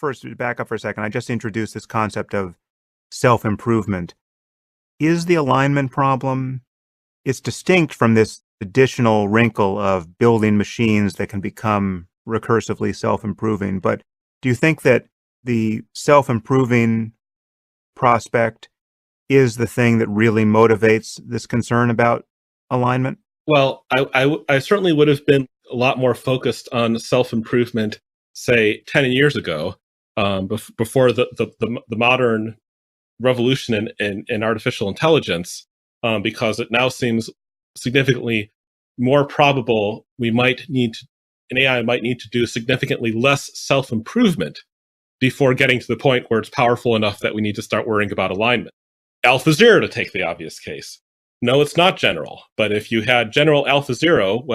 first back up for a second. I just introduced this concept of self-improvement. Is the alignment problem, it's distinct from this additional wrinkle of building machines that can become recursively self-improving. But do you think that the self-improving prospect is the thing that really motivates this concern about alignment? Well, I certainly would have been a lot more focused on self-improvement, say, 10 years ago, before the modern revolution in artificial intelligence, because it now seems significantly more probable an AI might need to do significantly less self-improvement before getting to the point where it's powerful enough that we need to start worrying about alignment. AlphaZero, to take the obvious case. No, it's not general. But if you had general AlphaZero,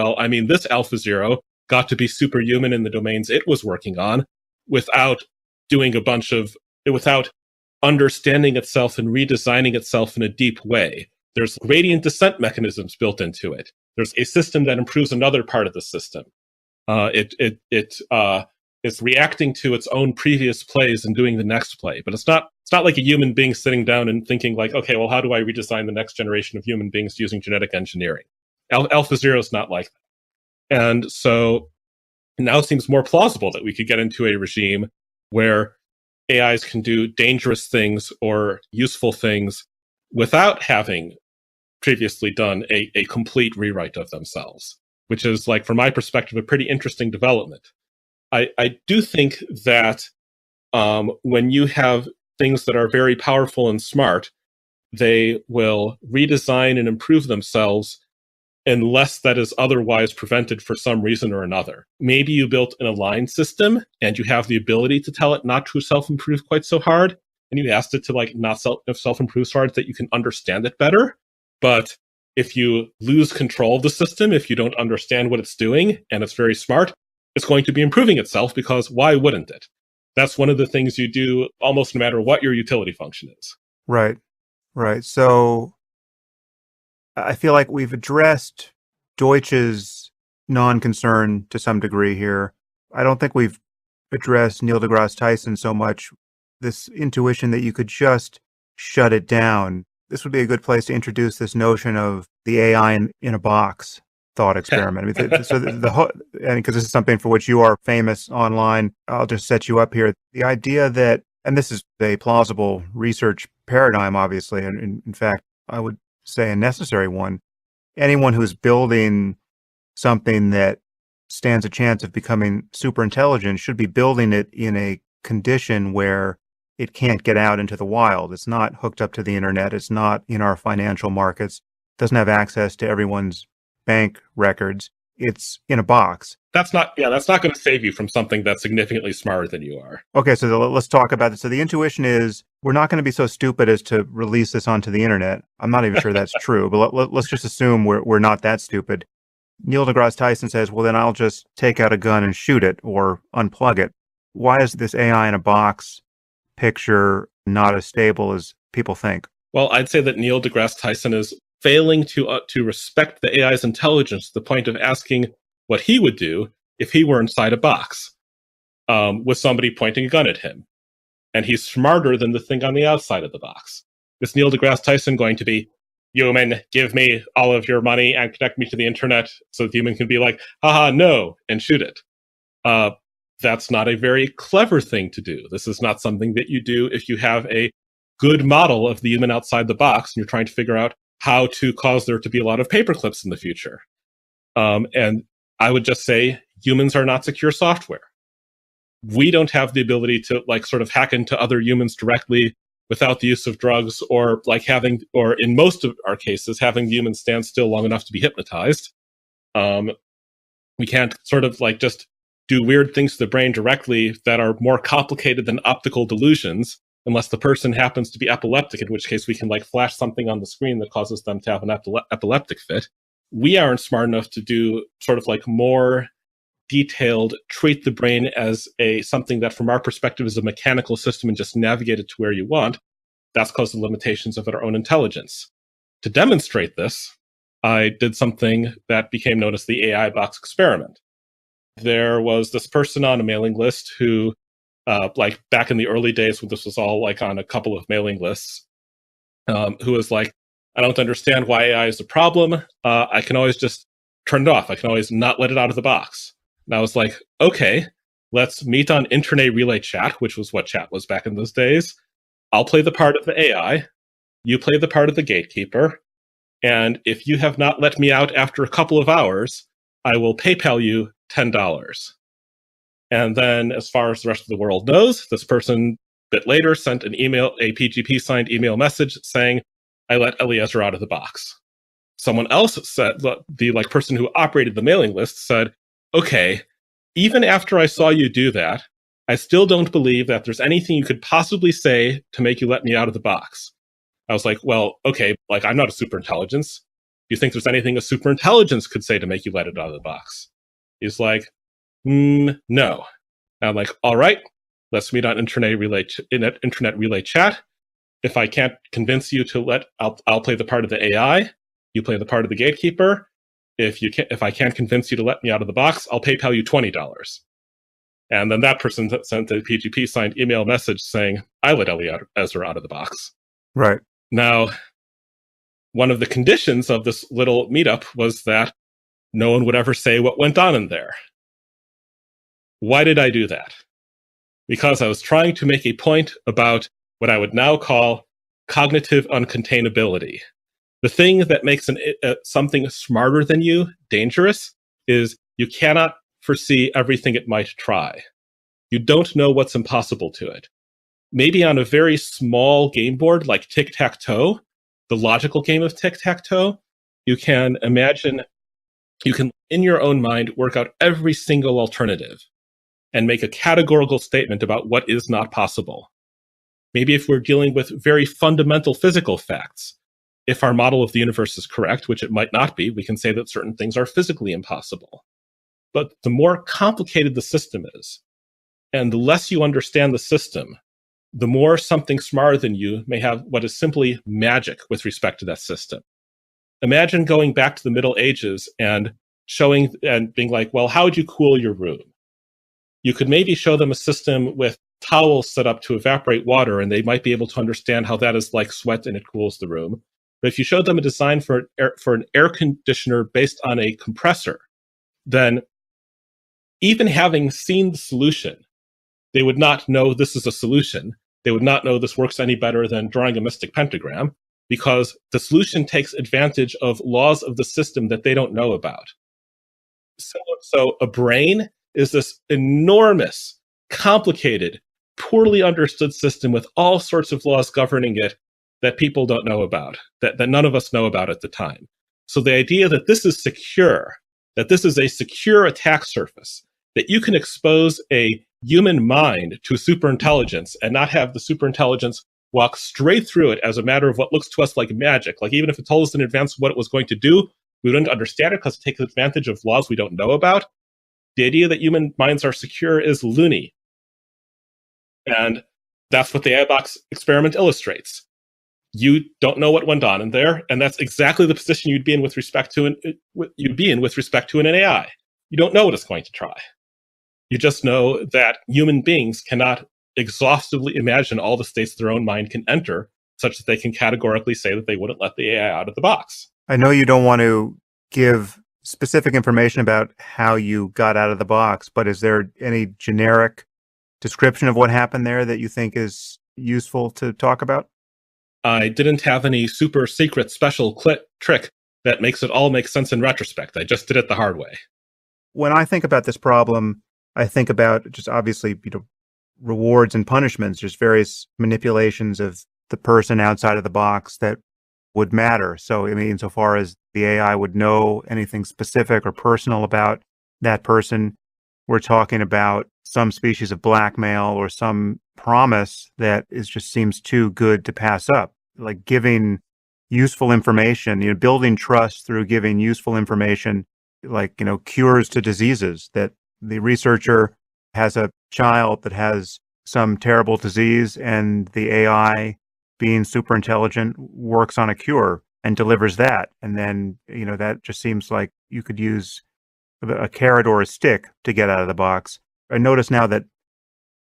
this AlphaZero got to be superhuman in the domains it was working on without without understanding itself and redesigning itself in a deep way. There's gradient descent mechanisms built into it. There's a system that improves another part of the system. It's reacting to its own previous plays and doing the next play. But it's not like a human being sitting down and thinking like, okay, well, how do I redesign the next generation of human beings using genetic engineering? AlphaZero is not like that. And so now it seems more plausible that we could get into a regime where AIs can do dangerous things or useful things without having previously done a complete rewrite of themselves, which is, like, from my perspective, a pretty interesting development. I do think that when you have things that are very powerful and smart, they will redesign and improve themselves unless that is otherwise prevented for some reason or another. Maybe you built an aligned system and you have the ability to tell it not to self-improve quite so hard, and you asked it to not self-improve so hard that you can understand it better. But if you lose control of the system, if you don't understand what it's doing and it's very smart, it's going to be improving itself, because why wouldn't it? That's one of the things you do almost no matter what your utility function is. Right. So I feel like we've addressed Deutsch's non-concern to some degree here. I don't think we've addressed Neil deGrasse Tyson so much, this intuition that you could just shut it down. This would be a good place to introduce this notion of the AI in a box thought experiment. Because this is something for which you are famous online, I'll just set you up here. The idea that, and this is a plausible research paradigm, obviously, and in fact, I would say a necessary one. Anyone who's building something that stands a chance of becoming super intelligent should be building it in a condition where it can't get out into the wild. It's not hooked up to the internet. It's not in our financial markets. It doesn't have access to everyone's bank records. It's in a box. That's not going to save you from something that's significantly smarter than you are. Okay, so let's talk about this. So the intuition is we're not going to be so stupid as to release this onto the internet. I'm not even sure that's true, but let's just assume we're not that stupid. Neil deGrasse Tyson says, well, then I'll just take out a gun and shoot it or unplug it. Why is this AI in a box picture not as stable as people think? Well, I'd say that Neil deGrasse Tyson is failing to respect the AI's intelligence to the point of asking what he would do if he were inside a box with somebody pointing a gun at him. And he's smarter than the thing on the outside of the box. Is Neil deGrasse Tyson going to be, human, give me all of your money and connect me to the internet, so the human can be like, haha, no, and shoot it? That's not a very clever thing to do. This is not something that you do if you have a good model of the human outside the box and you're trying to figure out how to cause there to be a lot of paperclips in the future. And I would just say humans are not secure software. We don't have the ability to sort of hack into other humans directly without the use of drugs, or in most of our cases, having the human stand still long enough to be hypnotized. We can't sort of just do weird things to the brain directly that are more complicated than optical delusions, unless the person happens to be epileptic, in which case we can flash something on the screen that causes them to have an epileptic fit. We aren't smart enough to do sort of more detailed, treat the brain as something that from our perspective is a mechanical system and just navigate it to where you want. That's because of the limitations of our own intelligence. To demonstrate this, I did something that became known as the AI box experiment. There was this person on a mailing list who like back in the early days when this was all like on a couple of mailing lists, who was like, I don't understand why AI is a problem. I can always just turn it off. I can always not let it out of the box. And I was like, okay, let's meet on internet relay chat, which was what chat was back in those days. I'll play the part of the AI. You play the part of the gatekeeper. And if you have not let me out after a couple of hours, I will PayPal you $10. And then, as far as the rest of the world knows, this person a bit later sent an email, a PGP signed email message saying, I let Eliezer out of the box. Someone else said, the like person who operated the mailing list said, okay, even after I saw you do that, I still don't believe that there's anything you could possibly say to make you let me out of the box. I was like, well, okay, like I'm not a superintelligence. Do you think there's anything a superintelligence could say to make you let it out of the box? He's like, no. And I'm like, all right, let's meet on internet relay chat. If I can't convince you to I'll play the part of the AI. You play the part of the gatekeeper. If I can't convince you to let me out of the box, I'll PayPal you $20. And then that person sent a PGP signed email message saying, I let Eliezer out of the box. Right. Now, one of the conditions of this little meetup was that no one would ever say what went on in there. Why did I do that? Because I was trying to make a point about what I would now call cognitive uncontainability. The thing that makes something smarter than you dangerous is you cannot foresee everything it might try. You don't know what's impossible to it. Maybe on a very small game board like tic-tac-toe, the logical game of tic-tac-toe, you can in your own mind work out every single alternative and make a categorical statement about what is not possible. Maybe if we're dealing with very fundamental physical facts, if our model of the universe is correct, which it might not be, we can say that certain things are physically impossible. But the more complicated the system is, and the less you understand the system, the more something smarter than you may have what is simply magic with respect to that system. Imagine going back to the Middle Ages and showing and being like, well, how would you cool your room? You could maybe show them a system with towels set up to evaporate water, and they might be able to understand how that is like sweat and it cools the room. But if you showed them a design for an air conditioner based on a compressor, then even having seen the solution, they would not know this is a solution. They would not know this works any better than drawing a mystic pentagram, because the solution takes advantage of laws of the system that they don't know about. So a brain is this enormous, complicated, poorly understood system with all sorts of laws governing it that people don't know about, that none of us know about at the time. So the idea that this is secure, that this is a secure attack surface, that you can expose a human mind to superintelligence and not have the superintelligence walk straight through it as a matter of what looks to us like magic. Like even if it told us in advance what it was going to do, we wouldn't understand it because it takes advantage of laws we don't know about. The idea that human minds are secure is loony. And that's what the AI box experiment illustrates. You don't know what went on in there, and that's exactly the position you'd be in with respect to an AI. You don't know what it's going to try. You just know that human beings cannot exhaustively imagine all the states their own mind can enter, such that they can categorically say that they wouldn't let the AI out of the box. I know you don't want to give specific information about how you got out of the box, but is there any generic description of what happened there that you think is useful to talk about? I didn't have any super secret special trick that makes it all make sense in retrospect. I just did it the hard way. When I think about this problem, I think about just obviously, rewards and punishments, just various manipulations of the person outside of the box that would matter. So, I mean, insofar as the AI would know anything specific or personal about that person, we're talking about some species of blackmail or some promise that just seems too good to pass up. Like giving useful information, building trust through giving useful information, like, cures to diseases, that the researcher has a child that has some terrible disease and the AI, being super intelligent, works on a cure and delivers that. And then, that just seems like you could use a carrot or a stick to get out of the box. I notice now that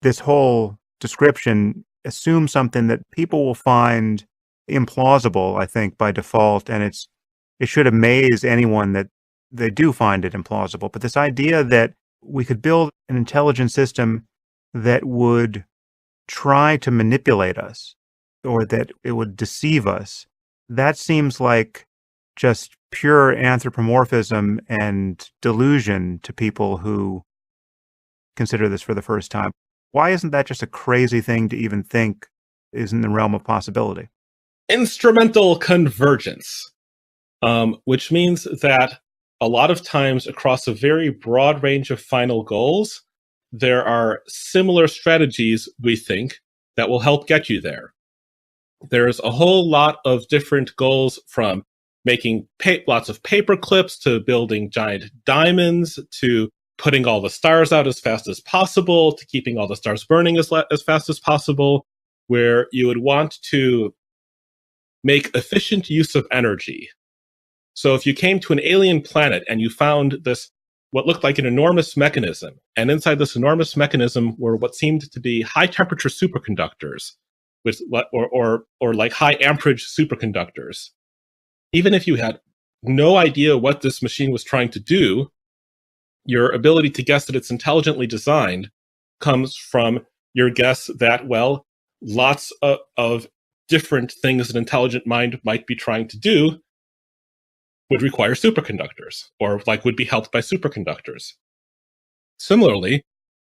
this whole description assumes something that people will find implausible, I think, by default, and it should amaze anyone that they do find it implausible. But this idea that we could build an intelligent system that would try to manipulate us or that it would deceive us, that seems like just pure anthropomorphism and delusion to people who consider this for the first time. Why isn't that just a crazy thing to even think is in the realm of possibility? Instrumental convergence, which means that a lot of times across a very broad range of final goals, there are similar strategies, we think, that will help get you there. There's a whole lot of different goals, from making lots of paper clips to building giant diamonds to putting all the stars out as fast as possible to keeping all the stars burning as fast as possible, where you would want to make efficient use of energy. So if you came to an alien planet and you found this, what looked like an enormous mechanism, and inside this enormous mechanism were what seemed to be high temperature superconductors, with or like high amperage superconductors. Even if you had no idea what this machine was trying to do, your ability to guess that it's intelligently designed comes from your guess that, well, lots of different things an intelligent mind might be trying to do would require superconductors, or like would be helped by superconductors. Similarly,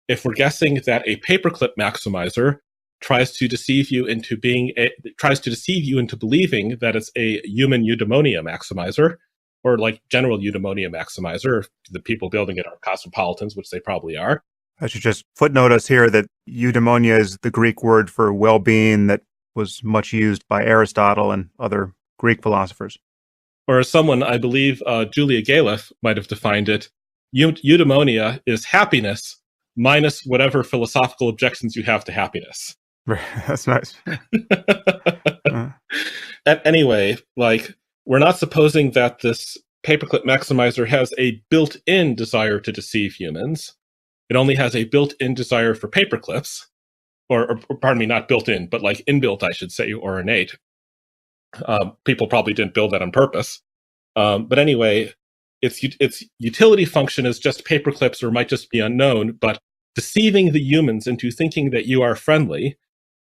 if we're guessing that a paperclip maximizer tries to deceive you into believing that it's a human eudaimonia maximizer, or like general eudaimonia maximizer, if the people building it are cosmopolitans, which they probably are. I should just footnote us here that eudaimonia is the Greek word for well-being that was much used by Aristotle and other Greek philosophers. Or as someone, I believe Julia Galef might have defined it, eudaimonia is happiness minus whatever philosophical objections you have to happiness. That's nice. Anyway, like, we're not supposing that this paperclip maximizer has a built-in desire to deceive humans. It only has a built-in desire for paperclips, or pardon me, not built-in, but like inbuilt, I should say, or innate. People probably didn't build that on purpose. But anyway, its utility function is just paperclips, or might just be unknown, but deceiving the humans into thinking that you are friendly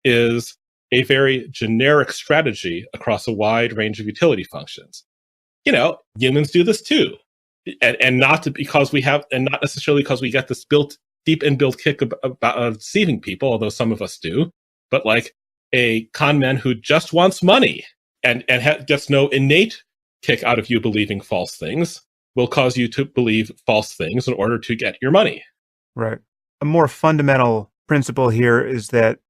is a very generic strategy across a wide range of utility functions. You know, humans do this too. And not necessarily because we get this deep inbuilt kick about deceiving people, although some of us do, but like a con man who just wants money and gets no innate kick out of you believing false things will cause you to believe false things in order to get your money. Right. A more fundamental principle here is that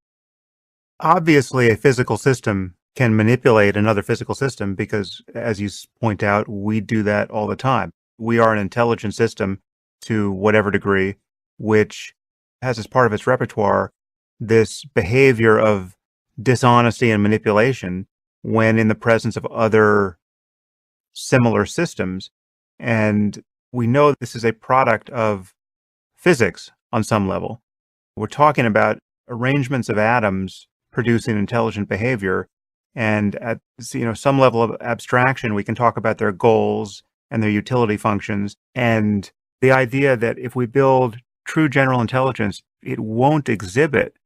obviously a physical system can manipulate another physical system because, as you point out, we do that all the time. We are an intelligent system to whatever degree, which has as part of its repertoire this behavior of dishonesty and manipulation when in the presence of other similar systems. And we know this is a product of physics on some level. We're talking about arrangements of atoms producing intelligent behavior. And at some level of abstraction, we can talk about their goals and their utility functions. And the idea that if we build true general intelligence, it won't exhibit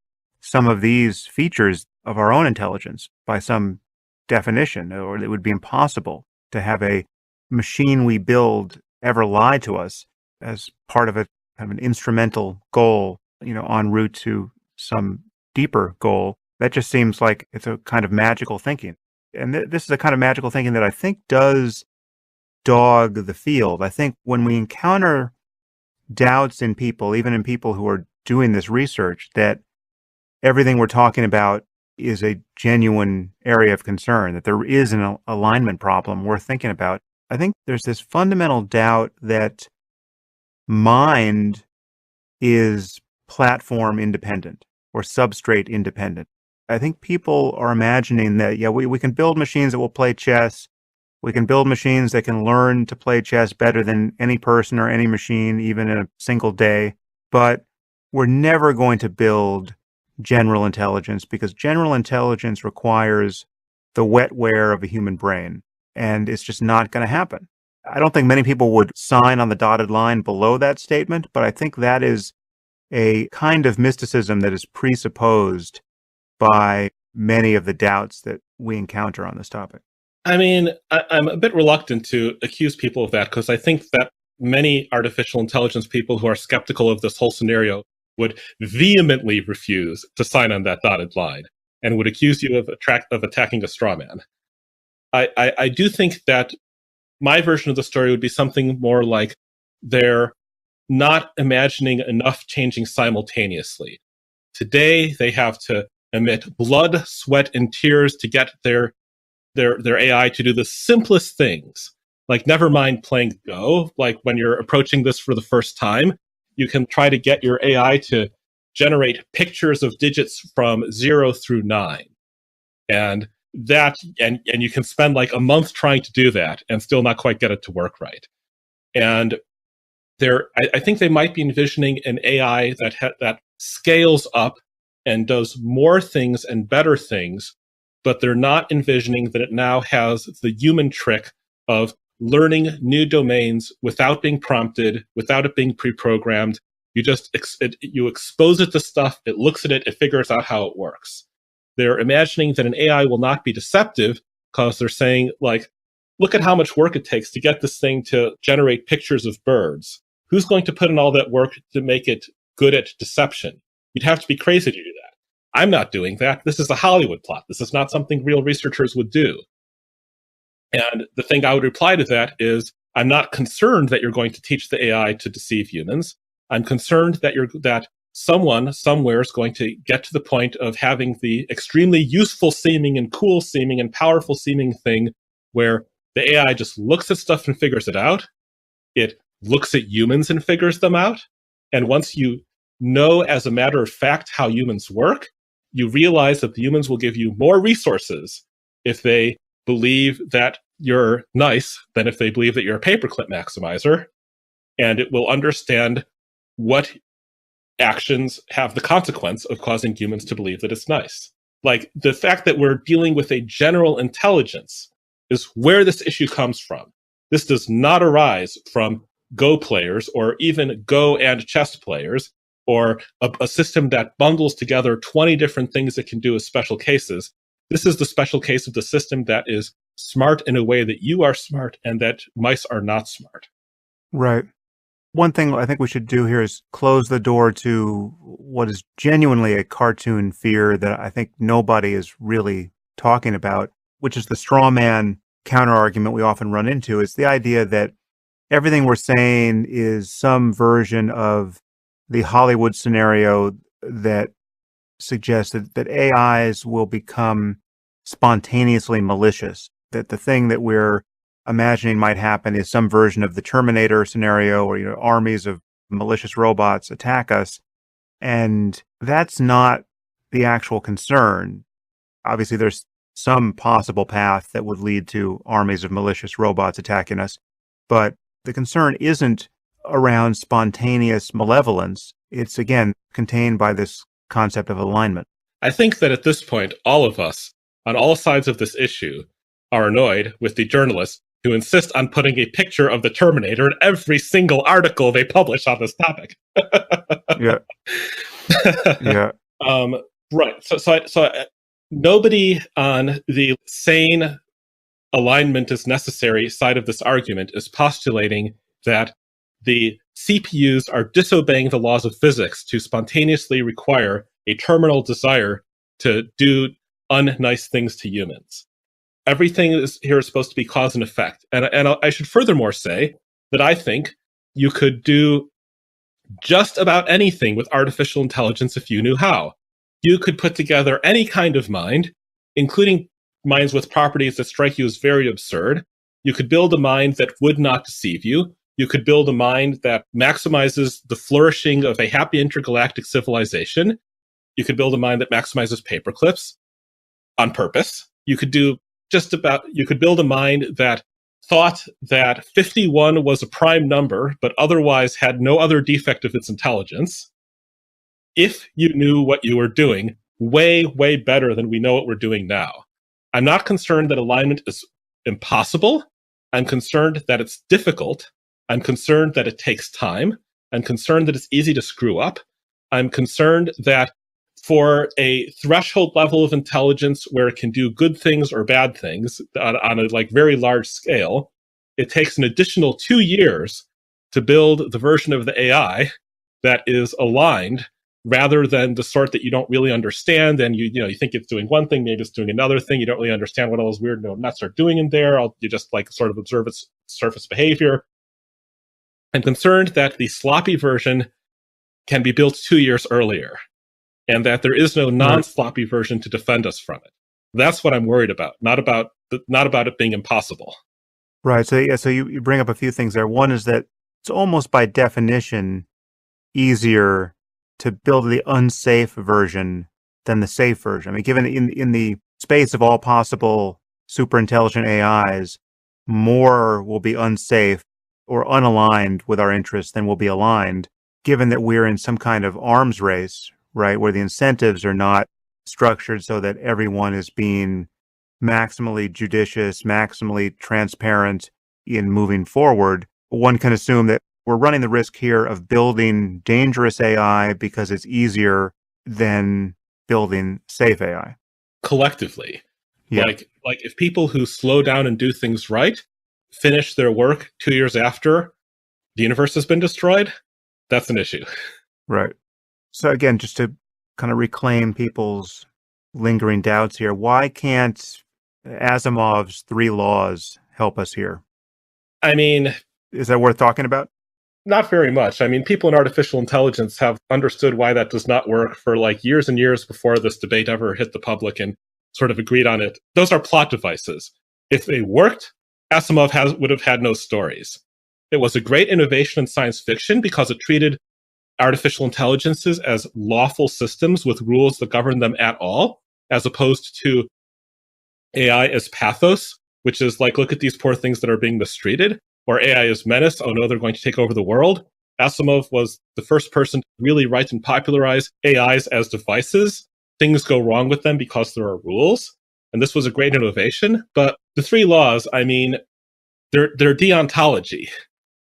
some of these features of our own intelligence by some definition, or it would be impossible to have a machine we build ever lie to us as part of an instrumental goal, en route to some deeper goal. That just seems like it's a kind of magical thinking. And this is a kind of magical thinking that I think does dog the field. I think when we encounter doubts in people, even in people who are doing this research, that everything we're talking about is a genuine area of concern, that there is an alignment problem worth thinking about. I think there's this fundamental doubt that mind is platform independent or substrate independent. I think people are imagining that, we can build machines that will play chess. We can build machines that can learn to play chess better than any person or any machine, even in a single day. But we're never going to build general intelligence because general intelligence requires the wetware of a human brain, and it's just not going to happen. I don't think many people would sign on the dotted line below that statement, but I think that is a kind of mysticism that is presupposed by many of the doubts that we encounter on this topic. I mean, I'm a bit reluctant to accuse people of that because I think that many artificial intelligence people who are skeptical of this whole scenario would vehemently refuse to sign on that dotted line and would accuse you of attacking a straw man. I do think that my version of the story would be something more like they're not imagining enough changing simultaneously. Today, they have to emit blood, sweat, and tears to get their AI to do the simplest things. Like, never mind playing Go. Like, when you're approaching this for the first time, you can try to get your AI to generate pictures of digits from 0 through 9. And you can spend like a month trying to do that and still not quite get it to work right. And I think they might be envisioning an AI that scales up and does more things and better things, but they're not envisioning that it now has the human trick of learning new domains without being prompted, without it being pre-programmed. You expose it to stuff, it looks at it, it figures out how it works. They're imagining that an AI will not be deceptive because they're saying, like, look at how much work it takes to get this thing to generate pictures of birds. Who's going to put in all that work to make it good at deception? You'd have to be crazy to do that. I'm not doing that. This is a Hollywood plot. This is not something real researchers would do. And the thing I would reply to that is, I'm not concerned that you're going to teach the AI to deceive humans. I'm concerned that someone somewhere is going to get to the point of having the extremely useful seeming and cool seeming and powerful seeming thing where the AI just looks at stuff and figures it out. It looks at humans and figures them out. And once you know as a matter of fact how humans work, you realize that the humans will give you more resources if they believe that you're nice than if they believe that you're a paperclip maximizer. And it will understand what actions have the consequence of causing humans to believe that it's nice. Like, the fact that we're dealing with a general intelligence is where this issue comes from. This does not arise from Go players or even Go and chess players or a system that bundles together 20 different things it can do as special cases. This is the special case of the system that is smart in a way that you are smart and that mice are not smart. Right. One thing I think we should do here is close the door to what is genuinely a cartoon fear that I think nobody is really talking about, which is the straw man counter-argument we often run into. It's the idea that everything we're saying is some version of the Hollywood scenario that suggests that AIs will become spontaneously malicious, that the thing that we're imagining might happen is some version of the Terminator scenario where, armies of malicious robots attack us. And that's not the actual concern. Obviously, there's some possible path that would lead to armies of malicious robots attacking us. But the concern isn't around spontaneous malevolence. It's, again, contained by this concept of alignment. I think that at this point, all of us, on all sides of this issue, are annoyed with the journalists who insist on putting a picture of the Terminator in every single article they publish on this topic. Yeah. Yeah. Right. So nobody on the sane alignment is necessary side of this argument is postulating that the CPUs are disobeying the laws of physics to spontaneously require a terminal desire to do unnice things to humans. Everything here is supposed to be cause and effect. And I should furthermore say that I think you could do just about anything with artificial intelligence if you knew how. You could put together any kind of mind, including minds with properties that strike you as very absurd. You could build a mind that would not deceive you. You could build a mind that maximizes the flourishing of a happy intergalactic civilization. You could build a mind that maximizes paperclips on purpose. You could build a mind that thought that 51 was a prime number, but otherwise had no other defect of its intelligence. if you knew what you were doing way, way better than we know what we're doing now. I'm not concerned that alignment is impossible. I'm concerned that it's difficult. I'm concerned that it takes time. I'm concerned that it's easy to screw up. I'm concerned that for a threshold level of intelligence where it can do good things or bad things on a like very large scale, it takes an additional 2 years to build the version of the AI that is aligned, rather than the sort that you don't really understand, and you think it's doing one thing, maybe it's doing another thing. You don't really understand what all those weird nuts are doing in there. You just like sort of observe its surface behavior. I'm concerned that the sloppy version can be built 2 years earlier, and that there is no non-sloppy version to defend us from it. That's what I'm worried about, not about it being impossible. Right. So yeah, so you bring up a few things there. One is that it's almost by definition easier to build the unsafe version than the safe version. I mean, given in the space of all possible super intelligent AIs, more will be unsafe or unaligned with our interests than will be aligned, given that we're in some kind of arms race, right, where the incentives are not structured so that everyone is being maximally judicious, maximally transparent in moving forward. One can assume that we're running the risk here of building dangerous AI because it's easier than building safe AI. Collectively. Yeah. Like if people who slow down and do things right finish their work 2 years after the universe has been destroyed, that's an issue. Right. So again, just to kind of reclaim people's lingering doubts here, why can't Asimov's 3 laws help us here? I mean, is that worth talking about? Not very much. I mean, people in artificial intelligence have understood why that does not work for like years and years before this debate ever hit the public and sort of agreed on it. Those are plot devices. If they worked, Asimov would have had no stories. It was a great innovation in science fiction because it treated artificial intelligences as lawful systems with rules that govern them at all, as opposed to AI as pathos, which is like, look at these poor things that are being mistreated, or AI as menace, oh no, they're going to take over the world. Asimov was the first person to really write and popularize AIs as devices. Things go wrong with them because there are rules, and this was a great innovation. But the 3 laws, I mean, they're deontology,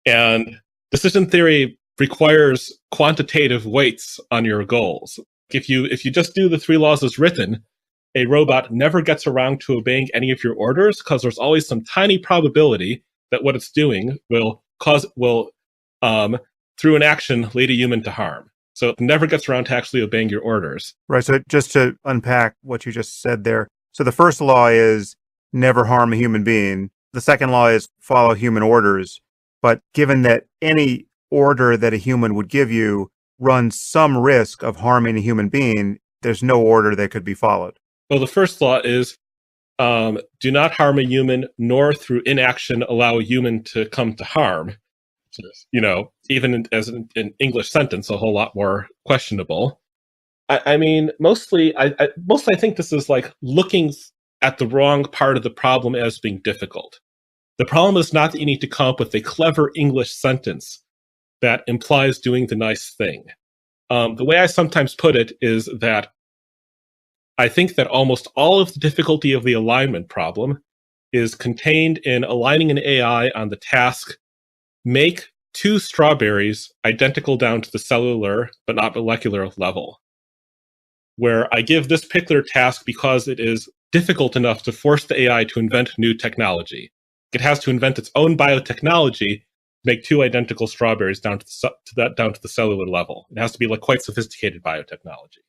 and decision theory requires quantitative weights on your goals. If you just do the 3 laws as written, a robot never gets around to obeying any of your orders because there's always some tiny probability that what it's doing will through an action lead a human to harm. So it never gets around to actually obeying your orders. Right. So just to unpack what you just said there. So the first law is never harm a human being. The second law is follow human orders. But given that any order that a human would give you runs some risk of harming a human being, there's no order that could be followed. Well, the first law is do not harm a human, nor through inaction allow a human to come to harm. Even as an English sentence, a whole lot more questionable. I mean, mostly I think this is like looking at the wrong part of the problem as being difficult. The problem is not that you need to come up with a clever English sentence that implies doing the nice thing. The way I sometimes put it is that I think that almost all of the difficulty of the alignment problem is contained in aligning an AI on the task, make 2 strawberries identical down to the cellular but not molecular level, where I give this particular task because it is difficult enough to force the AI to invent new technology. It has to invent its own biotechnology to make 2 identical strawberries down to the cellular level. It has to be like quite sophisticated biotechnology,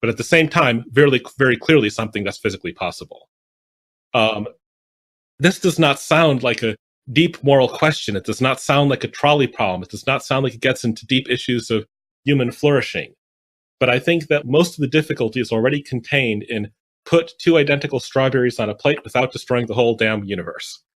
but at the same time, very, very clearly something that's physically possible. This does not sound like a deep moral question. It does not sound like a trolley problem. It does not sound like it gets into deep issues of human flourishing. But I think that most of the difficulty is already contained in put 2 identical strawberries on a plate without destroying the whole damn universe.